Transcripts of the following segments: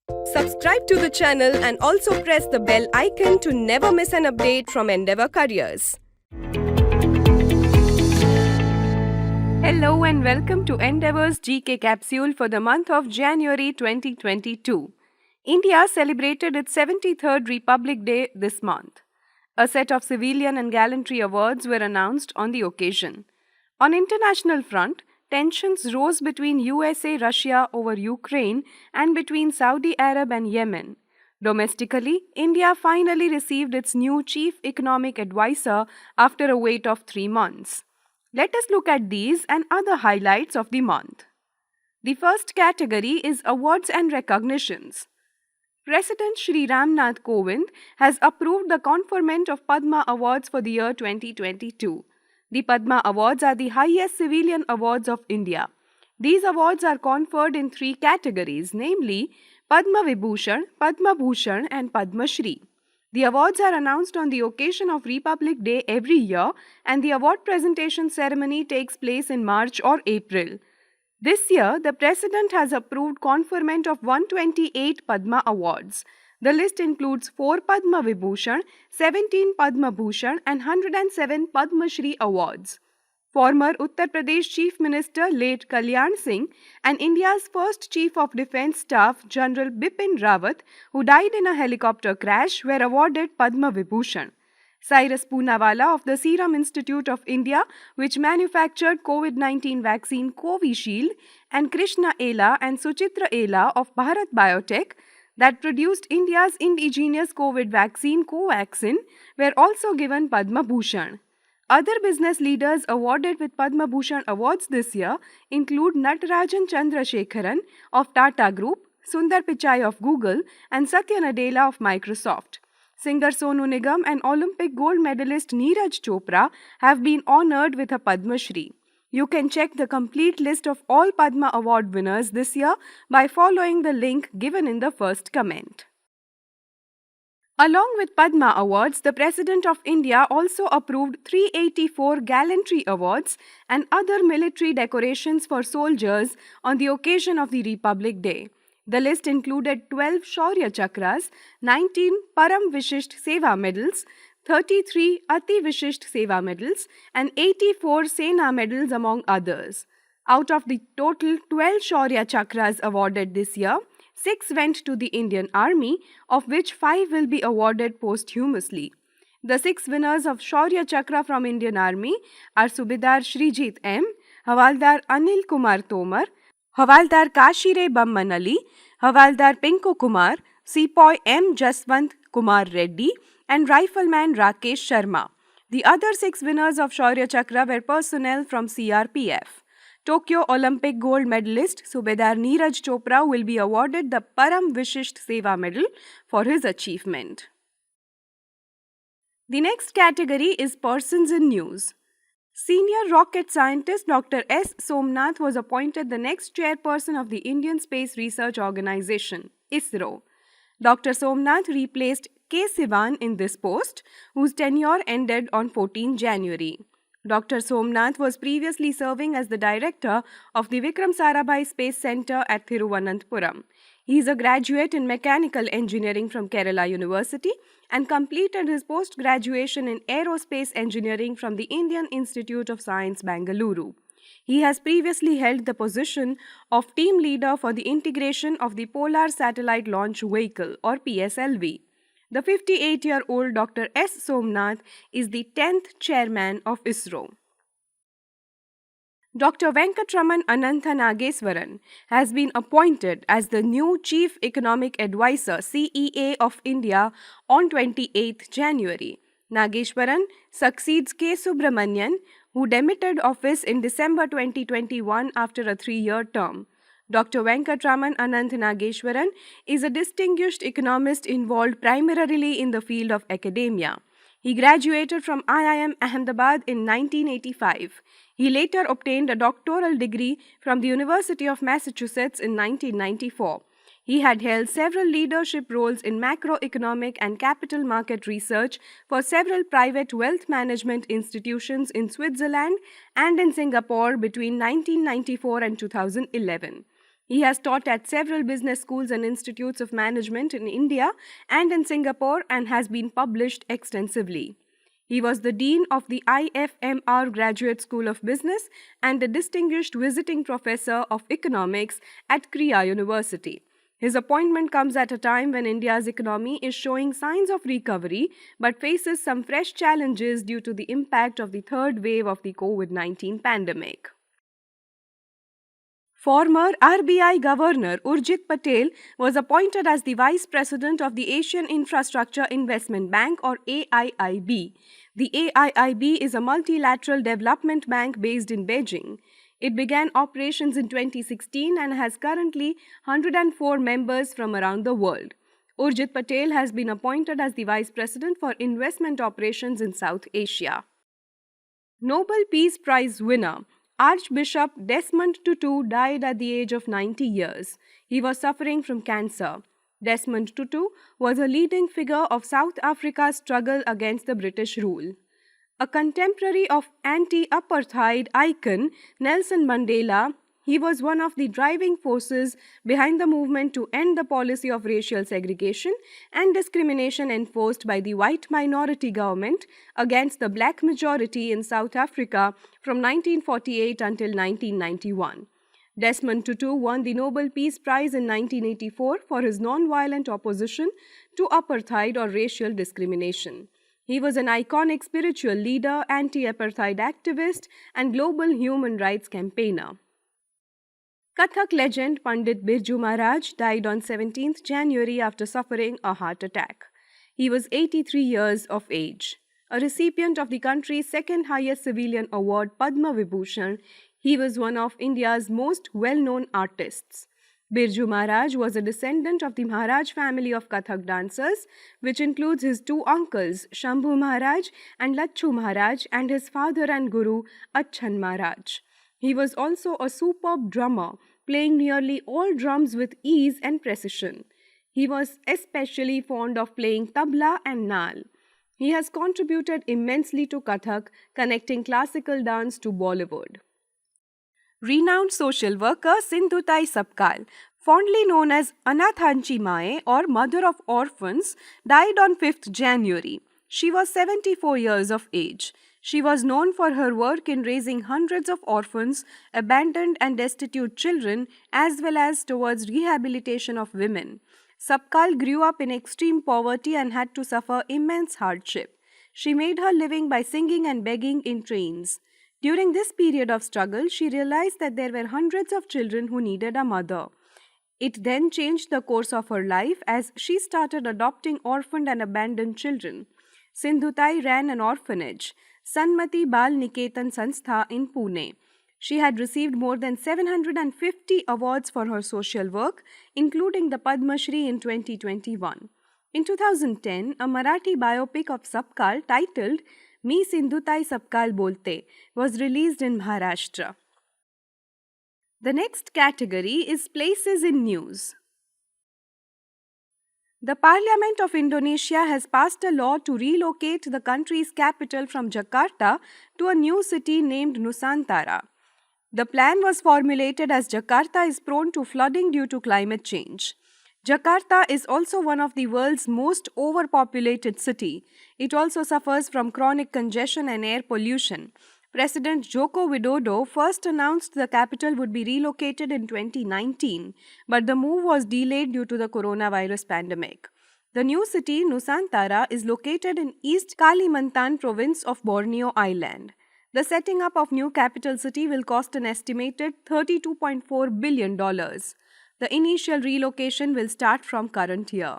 Subscribe to the channel and also press the bell icon to never miss an update from Endeavour Careers. Hello and welcome to Endeavour's GK Capsule for the month of January 2022. India celebrated its 73rd Republic Day this month. A set of civilian and gallantry awards were announced on the occasion. On international front, tensions rose between USA-Russia over Ukraine and between Saudi Arab and Yemen. Domestically, India finally received its new Chief Economic Advisor after a wait of 3 months. Let us look at these and other highlights of the month. The first category is awards and recognitions. President Shri Ramnath Kovind has approved the conferment of Padma Awards for the year 2022. The Padma Awards are the highest civilian awards of India. These awards are conferred in 3 categories, namely Padma Vibhushan, Padma Bhushan and Padma Shri. The awards are announced on the occasion of Republic Day every year, and the award presentation ceremony takes place in March or April. This year, the President has approved conferment of 128 Padma Awards. The list includes 4 Padma Vibhushan, 17 Padma Bhushan and 107 Padma Shri Awards. Former Uttar Pradesh Chief Minister late Kalyan Singh and India's first Chief of Defence Staff General Bipin Rawat, who died in a helicopter crash, were awarded Padma Vibhushan. Cyrus Poonawalla of the Serum Institute of India, which manufactured COVID-19 vaccine Covishield, and Krishna Ela and Suchitra Ela of Bharat Biotech, that produced India's indigenous COVID vaccine Covaxin, were also given Padma Bhushan. Other business leaders awarded with Padma Bhushan awards this year include Natarajan Chandrasekharan of Tata Group, Sundar Pichai of Google, and Satya Nadella of Microsoft. Singer Sonu Nigam and Olympic gold medalist Neeraj Chopra have been honored with a Padma Shri. You can check the complete list of all Padma Award winners this year by following the link given in the first comment. Along with Padma Awards, the President of India also approved 384 Gallantry Awards and other military decorations for soldiers on the occasion of the Republic Day. The list included 12 Shaurya Chakras, 19 Param Vishisht Seva Medals, 33 Ati Vishisht Seva Medals, and 84 Sena Medals among others. Out of the total 12 Shaurya Chakras awarded this year, 6 went to the Indian Army, of which 5 will be awarded posthumously. The 6 winners of Shaurya Chakra from Indian Army are Subedar Shrijit M, Havaldar Anil Kumar Tomar, Havaldar Kashire Bamman Ali, Havaldar Pinku Kumar, Sepoy M. Jaswant Kumar Reddy, and Rifleman Rakesh Sharma. The other 6 winners of Shaurya Chakra were personnel from CRPF. Tokyo Olympic gold medalist Subedar Neeraj Chopra will be awarded the Param Vishisht Seva Medal for his achievement. The next category is Persons in News. Senior rocket scientist Dr. S. Somnath was appointed the next chairperson of the Indian Space Research Organisation, ISRO. Dr. Somnath replaced K. Sivan in this post, whose tenure ended on 14 January. Dr. Somnath was previously serving as the director of the Vikram Sarabhai Space Centre at Thiruvananthapuram. He is a graduate in mechanical engineering from Kerala University and completed his post-graduation in aerospace engineering from the Indian Institute of Science, Bengaluru. He has previously held the position of team leader for the integration of the Polar Satellite Launch Vehicle or PSLV. The 58-year-old Dr. S. Somnath is the 10th chairman of ISRO. Dr. Venkatraman Anantha Nageswaran has been appointed as the new Chief Economic Advisor CEA of India on 28th January. Nageswaran succeeds K. Subramanian, who demitted office in December 2021 after a 3-year term. Dr. Venkatraman Anantha Nageswaran is a distinguished economist involved primarily in the field of academia. He graduated from IIM Ahmedabad in 1985. He later obtained a doctoral degree from the University of Massachusetts in 1994. He had held several leadership roles in macroeconomic and capital market research for several private wealth management institutions in Switzerland and in Singapore between 1994 and 2011. He has taught at several business schools and institutes of management in India and in Singapore and has been published extensively. He was the Dean of the IFMR Graduate School of Business and a distinguished visiting professor of economics at Kriya University. His appointment comes at a time when India's economy is showing signs of recovery but faces some fresh challenges due to the impact of the third wave of the COVID-19 pandemic. Former RBI Governor Urjit Patel was appointed as the Vice President of the Asian Infrastructure Investment Bank or AIIB. The AIIB is a multilateral development bank based in Beijing. It began operations in 2016 and has currently 104 members from around the world. Urjit Patel has been appointed as the Vice President for Investment Operations in South Asia. Nobel Peace Prize winner Archbishop Desmond Tutu died at the age of 90 years. He was suffering from cancer. Desmond Tutu was a leading figure of South Africa's struggle against the British rule. A contemporary of anti-apartheid icon Nelson Mandela, he was one of the driving forces behind the movement to end the policy of racial segregation and discrimination enforced by the white minority government against the black majority in South Africa from 1948 until 1991. Desmond Tutu won the Nobel Peace Prize in 1984 for his non-violent opposition to apartheid or racial discrimination. He was an iconic spiritual leader, anti-apartheid activist, and global human rights campaigner. Kathak legend Pandit Birju Maharaj died on 17th January after suffering a heart attack. He was 83 years of age. A recipient of the country's second highest civilian award, Padma Vibhushan, he was one of India's most well-known artists. Birju Maharaj was a descendant of the Maharaj family of Kathak dancers, which includes his two uncles, Shambhu Maharaj and Lachu Maharaj, and his father and guru, Achan Maharaj. He was also a superb drummer, playing nearly all drums with ease and precision. He was especially fond of playing tabla and naal. He has contributed immensely to Kathak, connecting classical dance to Bollywood. Renowned social worker Sindhutai Sabkal, fondly known as Anathanchi Mae or Mother of Orphans, died on 5th January. She was 74 years of age. She was known for her work in raising hundreds of orphans, abandoned and destitute children, as well as towards rehabilitation of women. Sabkal grew up in extreme poverty and had to suffer immense hardship. She made her living by singing and begging in trains. During this period of struggle, she realized that there were hundreds of children who needed a mother. It then changed the course of her life as she started adopting orphaned and abandoned children. Sindhutai ran an orphanage, Sanmati Bal Niketan Sanstha in Pune. She had received more than 750 awards for her social work, including the Padma Shri in 2021. In 2010, a Marathi biopic of Sabkal titled Me Sindhutai Sabkal Bolte was released in Maharashtra. The next category is places in news. The Parliament of Indonesia has passed a law to relocate the country's capital from Jakarta to a new city named Nusantara. The plan was formulated as Jakarta is prone to flooding due to climate change. Jakarta is also one of the world's most overpopulated city. It also suffers from chronic congestion and air pollution. President Joko Widodo first announced the capital would be relocated in 2019, but the move was delayed due to the coronavirus pandemic. The new city, Nusantara, is located in East Kalimantan province of Borneo Island. The setting up of new capital city will cost an estimated $32.4 billion. The initial relocation will start from current year.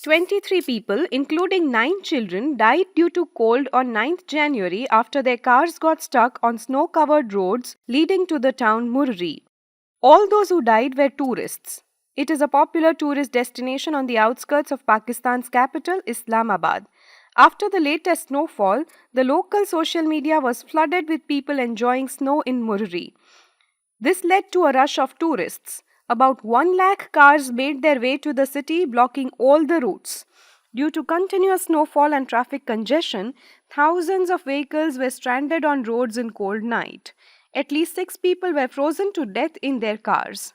23 people, including 9 children, died due to cold on 9th January after their cars got stuck on snow-covered roads leading to the town Murri. All those who died were tourists. It is a popular tourist destination on the outskirts of Pakistan's capital, Islamabad. After the latest snowfall, the local social media was flooded with people enjoying snow in Murri. This led to a rush of tourists. About 1 lakh cars made their way to the city, blocking all the routes. Due to continuous snowfall and traffic congestion, thousands of vehicles were stranded on roads in cold night. At least 6 people were frozen to death in their cars.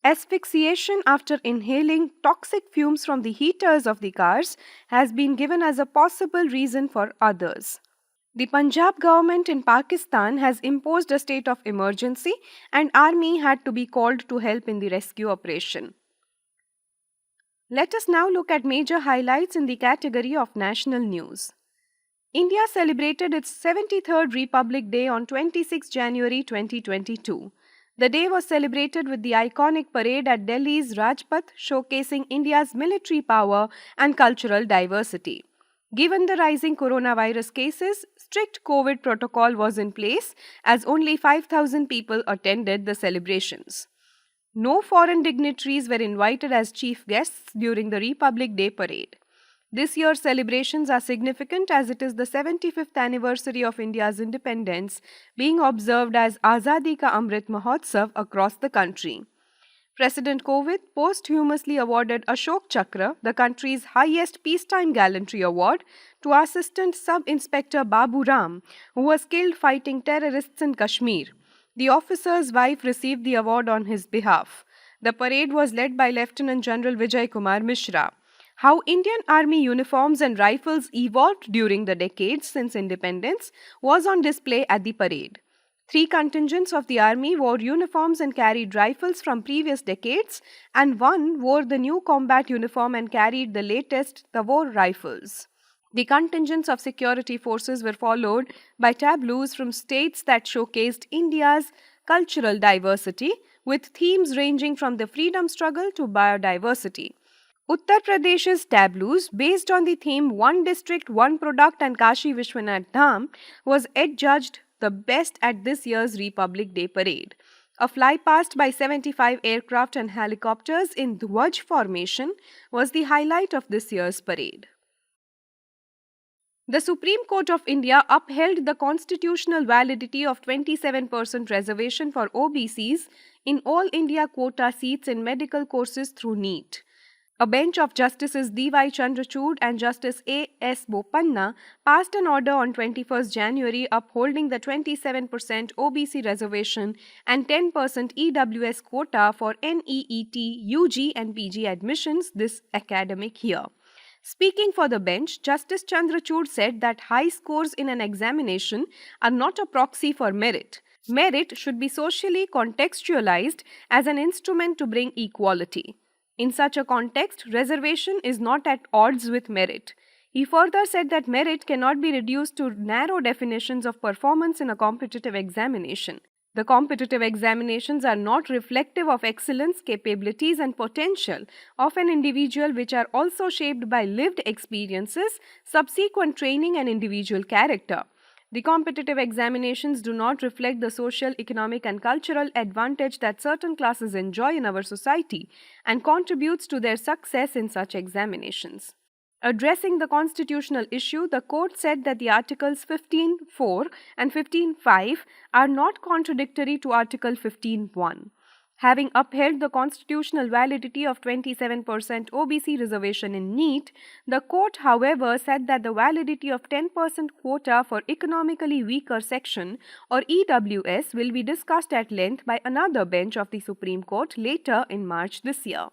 Asphyxiation after inhaling toxic fumes from the heaters of the cars has been given as a possible reason for others. The Punjab government in Pakistan has imposed a state of emergency and army had to be called to help in the rescue operation. Let us now look at major highlights in the category of national news. India celebrated its 73rd Republic Day on 26 January 2022. The day was celebrated with the iconic parade at Delhi's Rajpath, showcasing India's military power and cultural diversity. Given the rising coronavirus cases, strict COVID protocol was in place as only 5,000 people attended the celebrations. No foreign dignitaries were invited as chief guests during the Republic Day parade. This year's celebrations are significant as it is the 75th anniversary of India's independence, being observed as Azadi Ka Amrit Mahotsav across the country. President Kovind posthumously awarded Ashok Chakra, the country's highest peacetime gallantry award, to Assistant Sub-Inspector Babu Ram, who was killed fighting terrorists in Kashmir. The officer's wife received the award on his behalf. The parade was led by Lieutenant General Vijay Kumar Mishra. How Indian Army uniforms and rifles evolved during the decades since independence was on display at the parade. 3 contingents of the army wore uniforms and carried rifles from previous decades, and 1 wore the new combat uniform and carried the latest Tavor rifles. The contingents of security forces were followed by tableaus from states that showcased India's cultural diversity, with themes ranging from the freedom struggle to biodiversity. Uttar Pradesh's tableaus, based on the theme One District, One Product and Kashi Vishwanath Dham, was adjudged the best at this year's Republic Day parade. A flypast by 75 aircraft and helicopters in Dhwaj formation was the highlight of this year's parade. The Supreme Court of India upheld the constitutional validity of 27% reservation for OBCs in all India quota seats in medical courses through NEET. A bench of Justices D.Y. Chandrachud and Justice A.S. Bopanna passed an order on 21st January upholding the 27% OBC reservation and 10% EWS quota for NEET, UG and PG admissions this academic year. Speaking for the bench, Justice Chandrachud said that high scores in an examination are not a proxy for merit. Merit should be socially contextualized as an instrument to bring equality. In such a context, reservation is not at odds with merit. He further said that merit cannot be reduced to narrow definitions of performance in a competitive examination. The competitive examinations are not reflective of excellence, capabilities, and potential of an individual, which are also shaped by lived experiences, subsequent training, and individual character. The competitive examinations do not reflect the social, economic, and cultural advantage that certain classes enjoy in our society and contributes to their success in such examinations. Addressing the constitutional issue, the court said that the Articles 15.4 and 15.5 are not contradictory to Article 15.1. Having upheld the constitutional validity of 27% OBC reservation in NEET, the court, however, said that the validity of 10% quota for economically weaker section or EWS will be discussed at length by another bench of the Supreme Court later in March this year.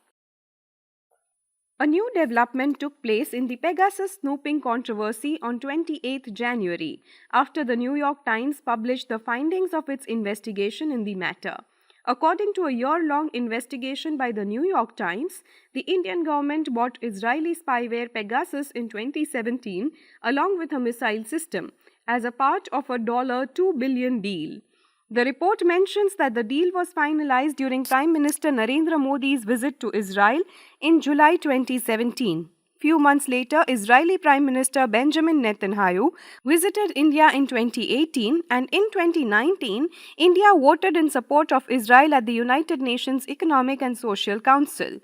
A new development took place in the Pegasus snooping controversy on 28 January after the New York Times published the findings of its investigation in the matter. According to a year-long investigation by the New York Times, the Indian government bought Israeli spyware Pegasus in 2017 along with a missile system as a part of a $2 billion deal. The report mentions that the deal was finalized during Prime Minister Narendra Modi's visit to Israel in July 2017. Few months later, Israeli Prime Minister Benjamin Netanyahu visited India in 2018, and in 2019, India voted in support of Israel at the United Nations Economic and Social Council.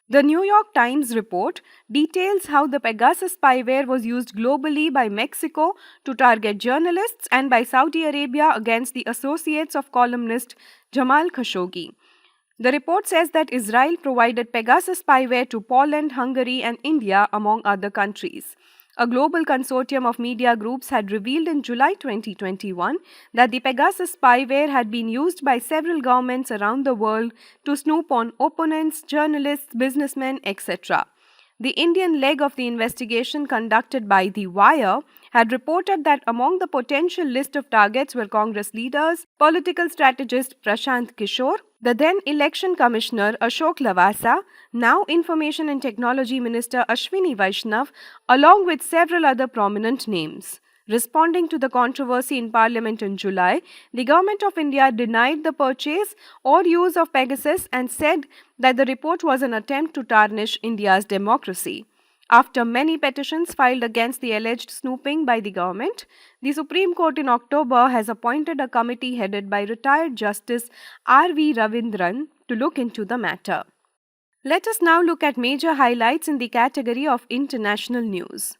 The New York Times report details how the Pegasus spyware was used globally by Mexico to target journalists and by Saudi Arabia against the associates of columnist Jamal Khashoggi. The report says that Israel provided Pegasus spyware to Poland, Hungary, and India, among other countries. A global consortium of media groups had revealed in July 2021 that the Pegasus spyware had been used by several governments around the world to snoop on opponents, journalists, businessmen, etc. The Indian leg of the investigation conducted by The Wire had reported that among the potential list of targets were Congress leaders, political strategist Prashant Kishore, the then Election Commissioner Ashok Lavasa, now Information and Technology Minister Ashwini Vaishnav, along with several other prominent names. Responding to the controversy in Parliament in July, the Government of India denied the purchase or use of Pegasus and said that the report was an attempt to tarnish India's democracy. After many petitions filed against the alleged snooping by the government, the Supreme Court in October has appointed a committee headed by retired Justice R.V. Ravindran to look into the matter. Let us now look at major highlights in the category of international news.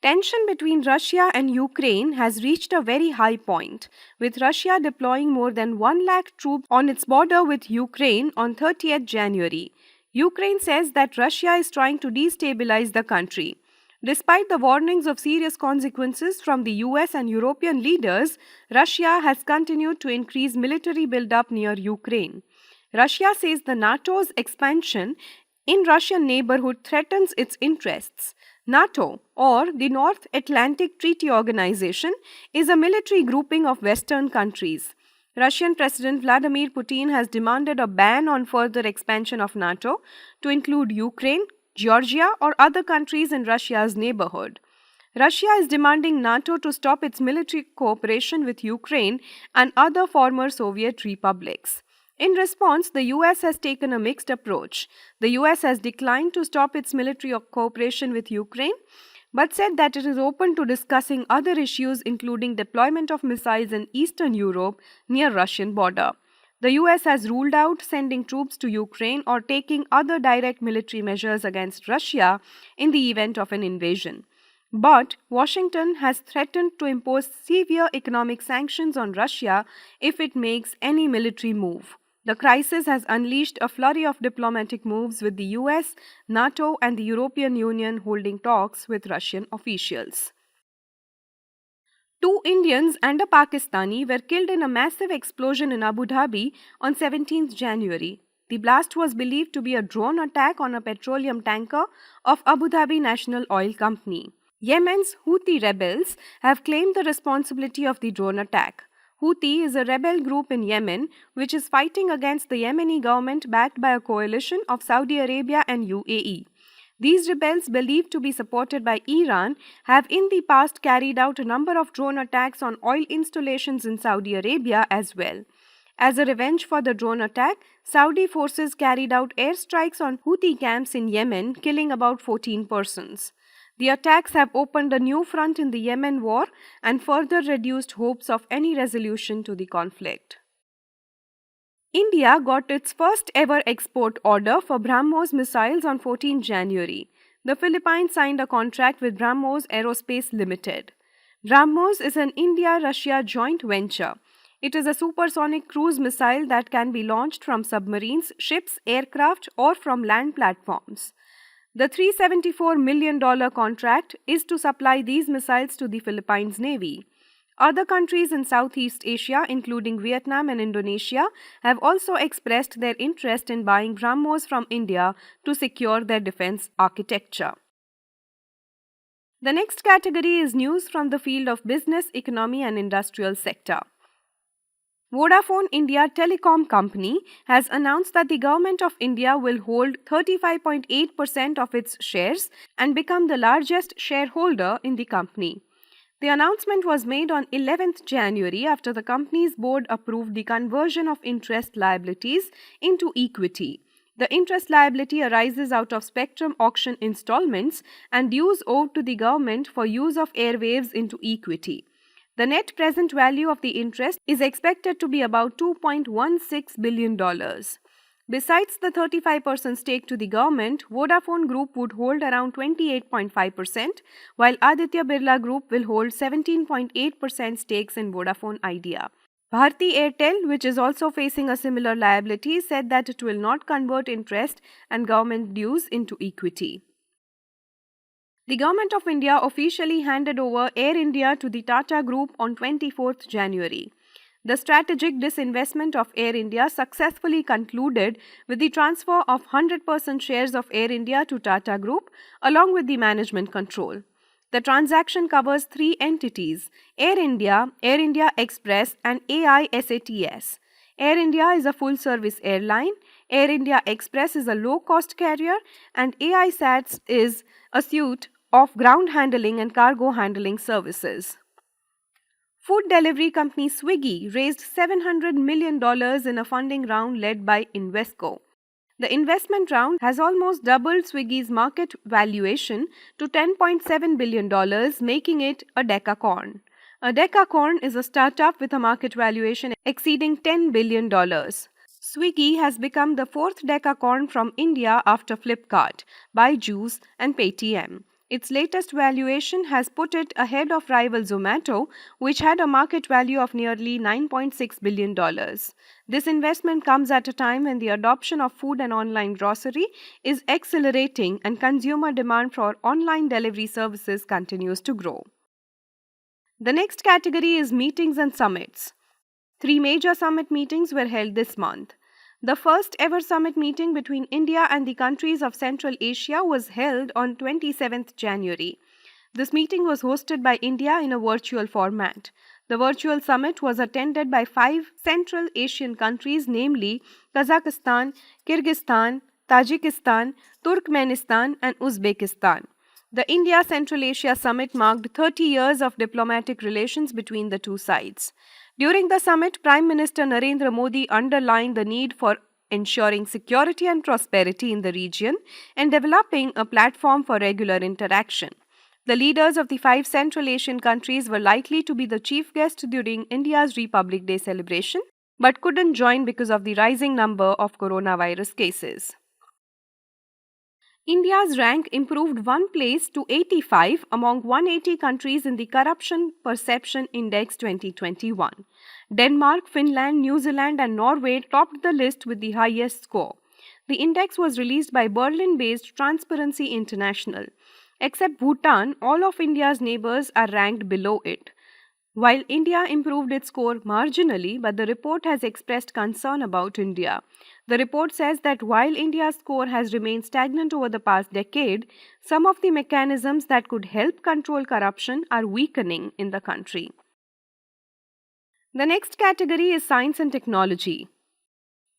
Tension between Russia and Ukraine has reached a very high point, with Russia deploying more than 1 lakh troops on its border with Ukraine on 30th January. Ukraine says that Russia is trying to destabilize the country. Despite the warnings of serious consequences from the US and European leaders, Russia has continued to increase military buildup near Ukraine. Russia says the NATO's expansion in Russian neighborhood threatens its interests. NATO, or the North Atlantic Treaty Organization, is a military grouping of Western countries. Russian President Vladimir Putin has demanded a ban on further expansion of NATO to include Ukraine, Georgia, or other countries in Russia's neighborhood. Russia is demanding NATO to stop its military cooperation with Ukraine and other former Soviet republics. In response, the US has taken a mixed approach. The US has declined to stop its military cooperation with Ukraine, but said that it is open to discussing other issues including deployment of missiles in Eastern Europe near Russian border. The US has ruled out sending troops to Ukraine or taking other direct military measures against Russia in the event of an invasion. But Washington has threatened to impose severe economic sanctions on Russia if it makes any military move. The crisis has unleashed a flurry of diplomatic moves, with the US, NATO, and the European Union holding talks with Russian officials. 2 Indians and a Pakistani were killed in a massive explosion in Abu Dhabi on 17th January. The blast was believed to be a drone attack on a petroleum tanker of Abu Dhabi National Oil Company. Yemen's Houthi rebels have claimed the responsibility of the drone attack. Houthi is a rebel group in Yemen which is fighting against the Yemeni government backed by a coalition of Saudi Arabia and UAE. These rebels, believed to be supported by Iran, have in the past carried out a number of drone attacks on oil installations in Saudi Arabia as well. As a revenge for the drone attack, Saudi forces carried out airstrikes on Houthi camps in Yemen, killing about 14 persons. The attacks have opened a new front in the Yemen war and further reduced hopes of any resolution to the conflict. India got its first ever export order for BrahMos missiles on 14 January. The Philippines signed a contract with BrahMos Aerospace Limited. BrahMos is an India-Russia joint venture. It is a supersonic cruise missile that can be launched from submarines, ships, aircraft, or from land platforms. The $374 million contract is to supply these missiles to the Philippines Navy. Other countries in Southeast Asia, including Vietnam and Indonesia, have also expressed their interest in buying BrahMos from India to secure their defense architecture. The next category is news from the field of business, economy and industrial sector. Vodafone India Telecom Company has announced that the Government of India will hold 35.8% of its shares and become the largest shareholder in the company. The announcement was made on 11th January after the company's board approved the conversion of interest liabilities into equity. The interest liability arises out of spectrum auction installments and dues owed to the government for use of airwaves into equity. The net present value of the interest is expected to be about $2.16 billion. Besides the 35% stake to the government, Vodafone Group would hold around 28.5%, while Aditya Birla Group will hold 17.8% stakes in Vodafone Idea. Bharti Airtel, which is also facing a similar liability, said that it will not convert interest and government dues into equity. The Government of India officially handed over Air India to the Tata Group on 24th January. The strategic disinvestment of Air India successfully concluded with the transfer of 100% shares of Air India to Tata Group along with the management control. The transaction covers three entities: Air India Express, and AISATS. Air India is a full-service airline, Air India Express is a low-cost carrier, and AISATS is a suite of ground handling and cargo handling services. Food delivery company Swiggy raised $700 million in a funding round led by Invesco. The investment round has almost doubled Swiggy's market valuation to $10.7 billion, making it a decacorn. A decacorn is a startup with a market valuation exceeding $10 billion. Swiggy has become the fourth decacorn from India after Flipkart, Byju's, and Paytm. Its latest valuation has put it ahead of rival Zomato, which had a market value of nearly $9.6 billion. This investment comes at a time when the adoption of food and online grocery is accelerating and consumer demand for online delivery services continues to grow. The next category is meetings and summits. 3 major summit meetings were held this month. The first ever summit meeting between India and the countries of Central Asia was held on 27th January. This meeting was hosted by India in a virtual format. The virtual summit was attended by 5 Central Asian countries, namely Kazakhstan, Kyrgyzstan, Tajikistan, Turkmenistan, and Uzbekistan. The India-Central Asia Summit marked 30 years of diplomatic relations between the two sides. During the summit, Prime Minister Narendra Modi underlined the need for ensuring security and prosperity in the region and developing a platform for regular interaction. The leaders of the 5 Central Asian countries were likely to be the chief guests during India's Republic Day celebration, but couldn't join because of the rising number of coronavirus cases. India's rank improved 1 place to 85 among 180 countries in the Corruption Perception Index 2021. Denmark, Finland, New Zealand, and Norway topped the list with the highest score. The index was released by Berlin-based Transparency International. Except Bhutan, all of India's neighbors are ranked below it. While India improved its score marginally, but the report has expressed concern about India. The report says that while India's score has remained stagnant over the past decade, some of the mechanisms that could help control corruption are weakening in the country. The next category is science and technology.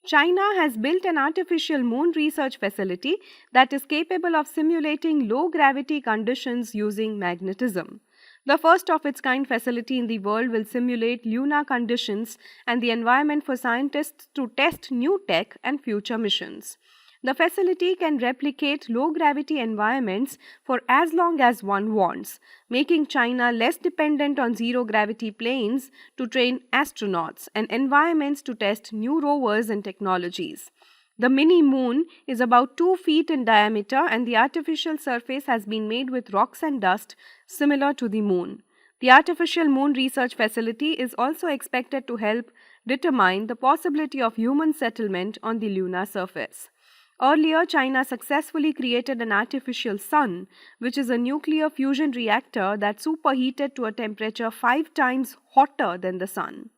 China has built an artificial moon research facility that is capable of simulating low-gravity conditions using magnetism. The first of its kind facility in the world will simulate lunar conditions and the environment for scientists to test new tech and future missions. The facility can replicate low-gravity environments for as long as one wants, making China less dependent on zero-gravity planes to train astronauts and environments to test new rovers and technologies. The mini-moon is about 2 feet in diameter and the artificial surface has been made with rocks and dust similar to the moon. The artificial moon research facility is also expected to help determine the possibility of human settlement on the lunar surface. Earlier, China successfully created an artificial sun, which is a nuclear fusion reactor that superheated to a temperature 5 times hotter than the sun.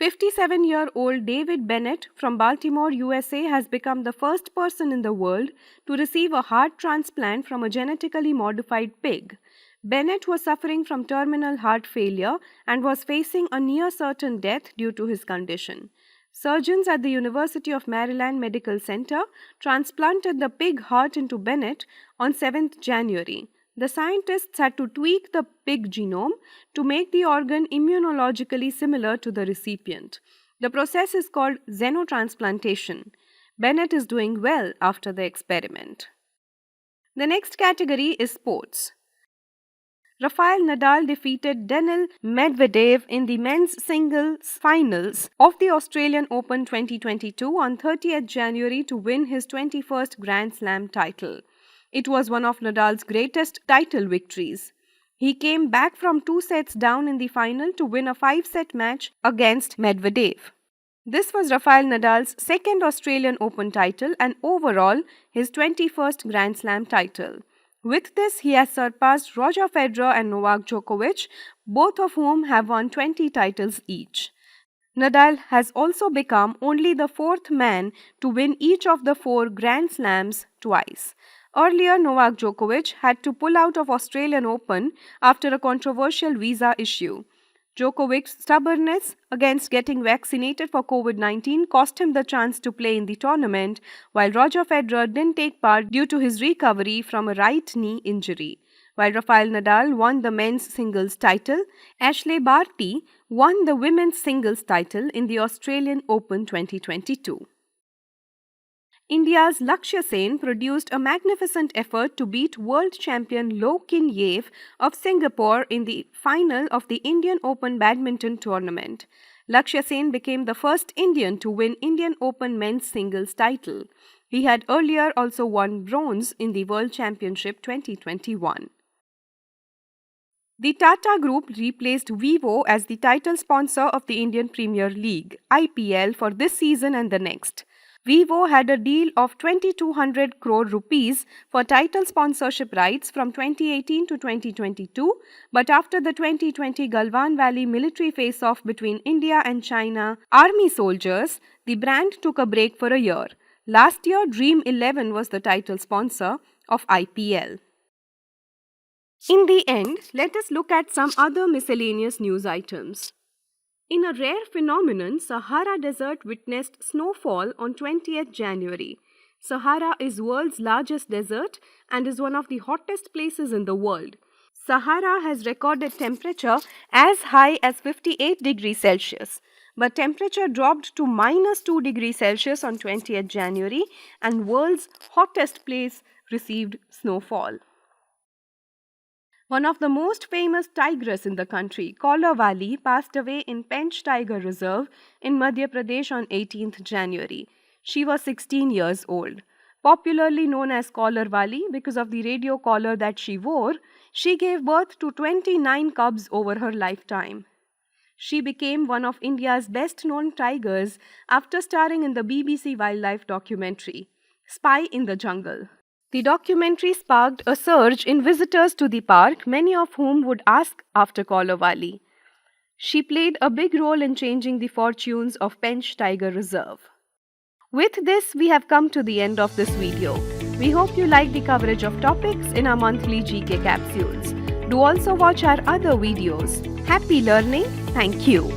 57-year-old David Bennett from Baltimore, USA has become the first person in the world to receive a heart transplant from a genetically modified pig. Bennett was suffering from terminal heart failure and was facing a near certain death due to his condition. Surgeons at the University of Maryland Medical Center transplanted the pig heart into Bennett on 7th January. The scientists had to tweak the pig genome to make the organ immunologically similar to the recipient. The process is called xenotransplantation. Bennett is doing well after the experiment. The next category is sports. Rafael Nadal defeated Daniil Medvedev in the men's singles finals of the Australian Open 2022 on 30th January to win his 21st Grand Slam title. It was one of Nadal's greatest title victories. He came back from 2 sets down in the final to win a 5-set match against Medvedev. This was Rafael Nadal's second Australian Open title and overall his 21st Grand Slam title. With this, he has surpassed Roger Federer and Novak Djokovic, both of whom have won 20 titles each. Nadal has also become only the fourth man to win each of the four Grand Slams twice. Earlier, Novak Djokovic had to pull out of Australian Open after a controversial visa issue. Djokovic's stubbornness against getting vaccinated for COVID-19 cost him the chance to play in the tournament, while Roger Federer didn't take part due to his recovery from a right knee injury. While Rafael Nadal won the men's singles title, Ashley Barty won the women's singles title in the Australian Open 2022. India's Lakshya Sen produced a magnificent effort to beat world champion Loh Kin Yew of Singapore in the final of the Indian Open badminton tournament. Lakshya Sen became the first Indian to win Indian Open men's singles title. He had earlier also won bronze in the World Championship 2021. The Tata Group replaced Vivo as the title sponsor of the Indian Premier League (IPL) for this season and the next. Vivo had a deal of 2,200 crore rupees for title sponsorship rights from 2018 to 2022, but after the 2020 Galwan Valley military face-off between India and China army soldiers, the brand took a break for a year. Last year, Dream 11 was the title sponsor of IPL. In the end, let us look at some other miscellaneous news items. In a rare phenomenon, Sahara Desert witnessed snowfall on 20th January. Sahara is world's largest desert and is one of the hottest places in the world. Sahara has recorded temperature as high as 58 degrees Celsius, but temperature dropped to -2 degrees Celsius on 20th January and world's hottest place received snowfall. One of the most famous tigers in the country, Kaula Valley, passed away in Pench Tiger Reserve in Madhya Pradesh on 18th January. She was 16 years old. Popularly known as Collar Valley because of the radio collar that she wore, she gave birth to 29 cubs over her lifetime. She became one of India's best-known tigers after starring in the BBC wildlife documentary, Spy in the Jungle. The documentary sparked a surge in visitors to the park, many of whom would ask after Kaula Valley. She played a big role in changing the fortunes of Pench Tiger Reserve. With this, we have come to the end of this video. We hope you like the coverage of topics in our monthly GK capsules. Do also watch our other videos. Happy learning. Thank you.